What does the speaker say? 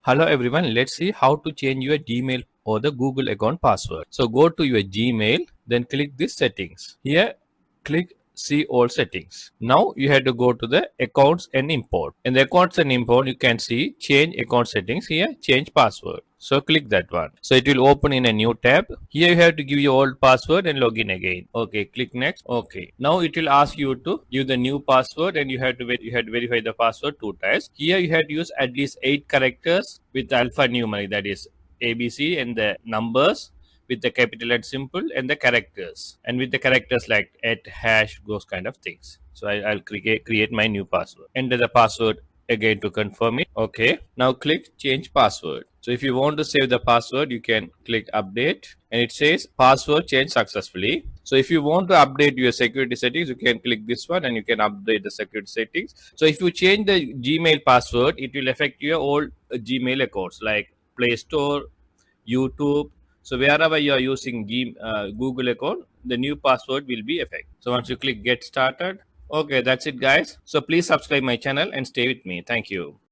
Hello everyone, let's see how to change your Gmail or the Google account password. So go to your Gmail, then click this settings. Here, click see all settings. Now you have to go to the accounts and import. In the accounts and import, you can see change account settings. Here, change password. So click that one. So it will open in a new tab. Here you have to give your old password and log in again. Okay, click next. Okay. Now it will ask you to give the new password and you have to verify the password 2 times. Here you have to use at least 8 characters with alphanumeric, that is ABC, and the numbers with the capital and simple and the characters, and with the characters like at hash, those kind of things. So I'll create my new password, enter the password again to confirm it. Okay, now click change password. So if you want to save the password, you can click update and it says password change successfully. So if you want to update your security settings, you can click this one and you can update the security settings. So if you change the Gmail password, it will affect your old Gmail accounts like Play Store, YouTube. So wherever you are using Google account, the new password will be effective. So once you click get started, okay, that's it guys. So please subscribe my channel and stay with me. Thank you.